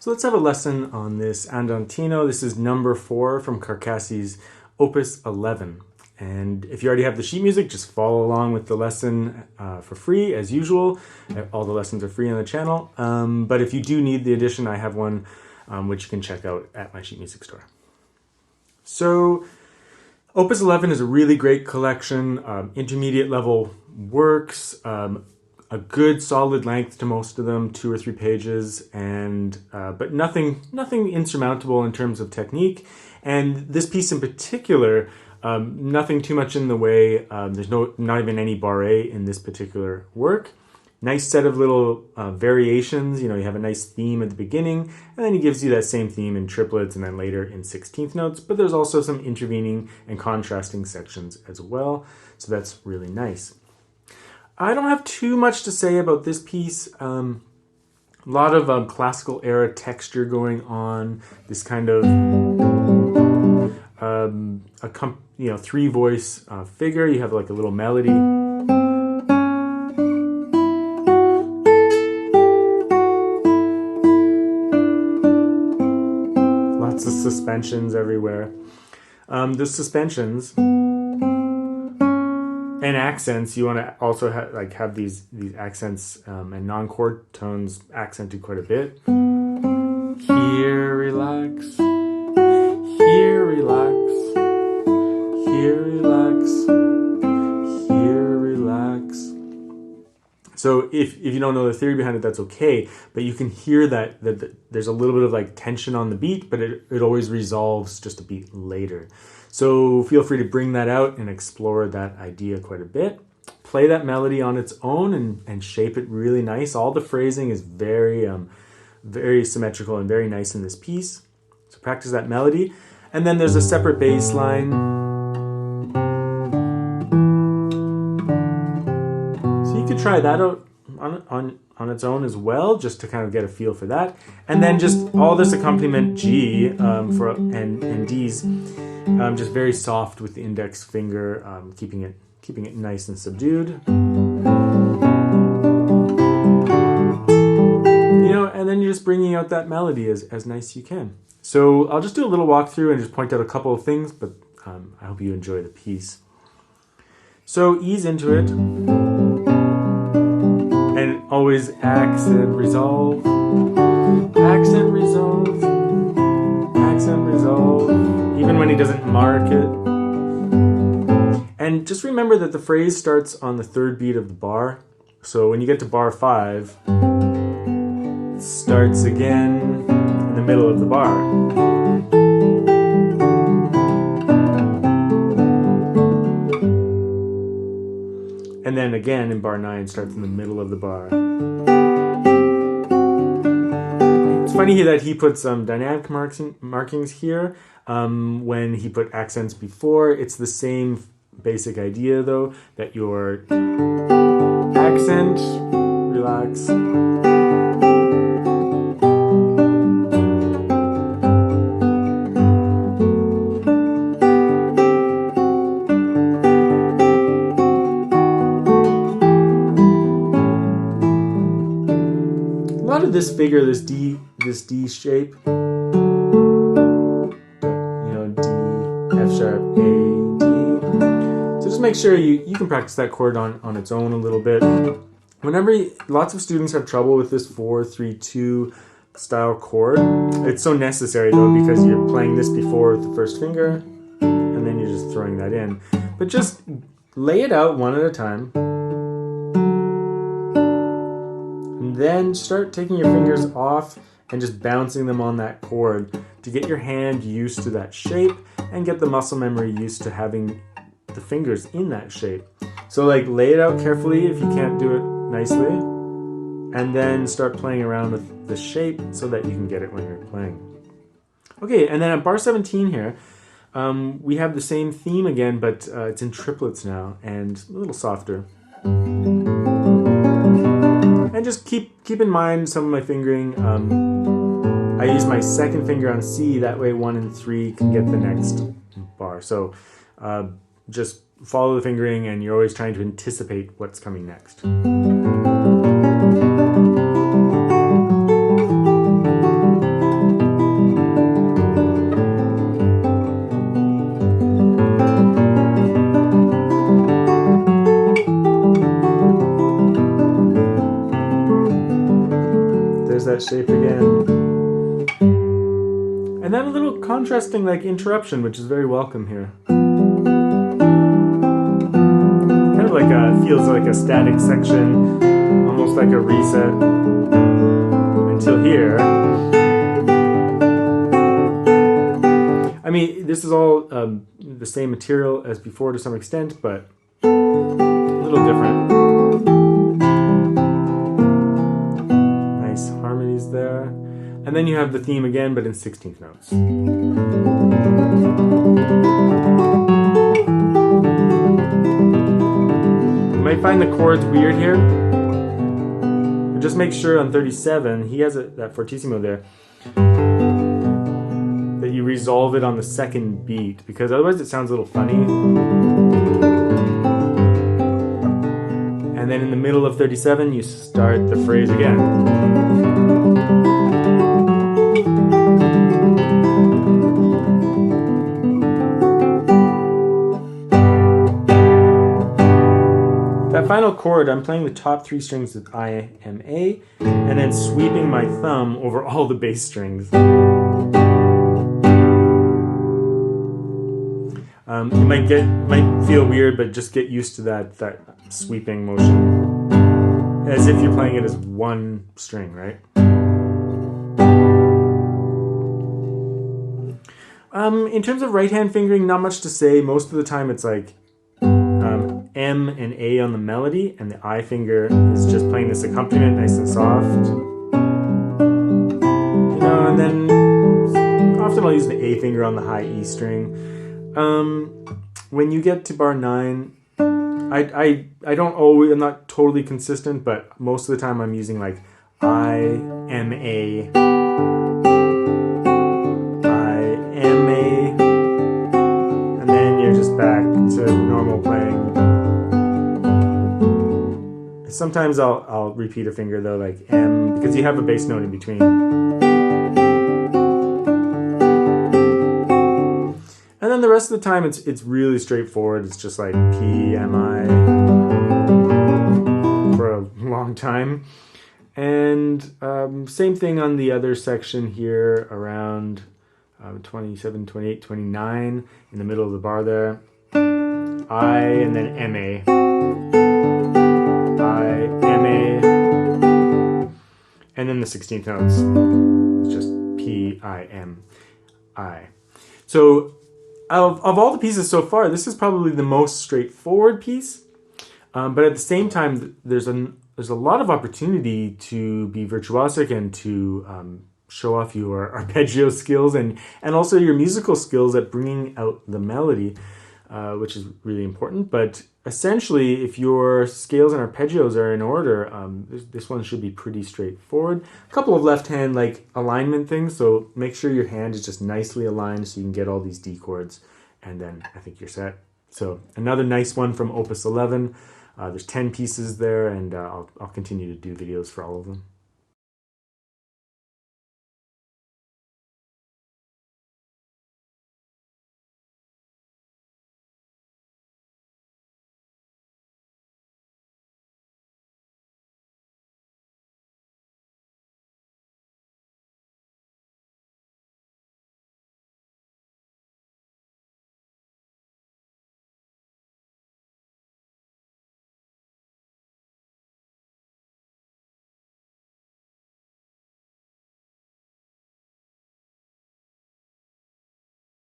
So let's have a lesson on this Andantino. This is number 4 from Carcassi's Op.11. And if you already have the sheet music, just follow along with the lesson for free as usual. All the lessons are free on the channel. But if you do need the edition, I have one which you can check out at my sheet music store. So Op.11 is a really great collection, intermediate level works, a good solid length to most of them, 2 or 3 pages, and but nothing insurmountable in terms of technique. And this piece in particular, nothing too much in the way. There's not even any barré in this particular work. Nice set of little variations. You know, you have a nice theme at the beginning, and then he gives you that same theme in triplets and then later in 16th notes. But there's also some intervening and contrasting sections as well. So that's really nice. I don't have too much to say about this piece. A lot of classical era texture going on. This kind of you know, 3-voice figure. You have like a little melody. Lots of suspensions everywhere. The suspensions and accents, you want to also have these accents and non-chord tones accented quite a bit. Here, relax. Here, relax. Here, relax. Here, relax. So if you don't know the theory behind it, that's okay. But you can hear that there's a little bit of like tension on the beat, but it always resolves just a beat later. So feel free to bring that out and explore that idea quite a bit. Play that melody on its own and shape it really nice. All the phrasing is very symmetrical and very nice in this piece. So practice that melody. And then there's a separate bass line. So you could try that out on its own as well, just to kind of get a feel for that. And then just all this accompaniment G and D's. Just very soft with the index finger, keeping it nice and subdued. You know, and then you're just bringing out that melody as nice as you can. So I'll just do a little walkthrough and just point out a couple of things, but I hope you enjoy the piece. So ease into it, and always accent resolve, accent resolve, accent resolve. Even when he doesn't mark it. And just remember that the phrase starts on the 3rd beat of the bar. So when you get to bar 5, it starts again in the middle of the bar. And then again in bar 9, it starts in the middle of the bar. It's funny that he puts some dynamic markings here. When he put accents before, it's the same basic idea though, that your accent, relax, a lot of this figure, this D shape, F sharp, A, D. So just make sure you can practice that chord on its own a little bit. Lots of students have trouble with this 4-3-2 style chord. It's so necessary though, because you're playing this before with the 1st finger, and then you're just throwing that in. But just lay it out one at a time. And then start taking your fingers off and just bouncing them on that chord to get your hand used to that shape and get the muscle memory used to having the fingers in that shape. So like lay it out carefully if you can't do it nicely, and then start playing around with the shape so that you can get it when you're playing. Okay, and then at bar 17 here, we have the same theme again, but it's in triplets now and a little softer. And just keep in mind some of my fingering. I use my 2nd finger on C, that way 1 and 3 can get the next bar. So just follow the fingering, and you're always trying to anticipate what's coming next. that shape again. And then a little contrasting like interruption, which is very welcome here. Kind of like feels like a static section, almost like a reset until here. I mean, this is all the same material as before to some extent, but a little different. Nice harmonies there. And then you have the theme again, but in 16th notes. You might find the chords weird here. But just make sure on 37, he has that fortissimo there, that you resolve it on the second beat, because otherwise it sounds a little funny. And then in the middle of 37, you start the phrase again. That final chord, I'm playing the top 3 strings with I, M, A, and then sweeping my thumb over all the bass strings. You might feel weird, but just get used to that sweeping motion, as if you're playing it as one string, right? In terms of right hand fingering, not much to say. Most of the time it's like M and A on the melody, and the I finger is just playing this accompaniment nice and soft. You know, and then often I'll use the A finger on the high E string. When you get to bar 9, I don't always, I'm not totally consistent, but most of the time I'm using like I, M, A, I, M, A, and then you're just back to normal playing. Sometimes I'll repeat a finger though, like M, because you have a bass note in between. And then the rest of the time it's really straightforward. It's just like P, M, I for a long time. And same thing on the other section here around 27, 28, 29 in the middle of the bar there. I and then M, A. I, M, A. And then the 16th notes. It's just P, I, M, I. So of all the pieces so far, this is probably the most straightforward piece, but at the same time, there's a lot of opportunity to be virtuosic and to show off your arpeggio skills and also your musical skills at bringing out the melody, which is really important. But essentially, if your scales and arpeggios are in order, this one should be pretty straightforward. A couple of left-hand like alignment things, so make sure your hand is just nicely aligned so you can get all these D chords, and then I think you're set. So another nice one from Opus 11. There's 10 pieces there, and I'll continue to do videos for all of them.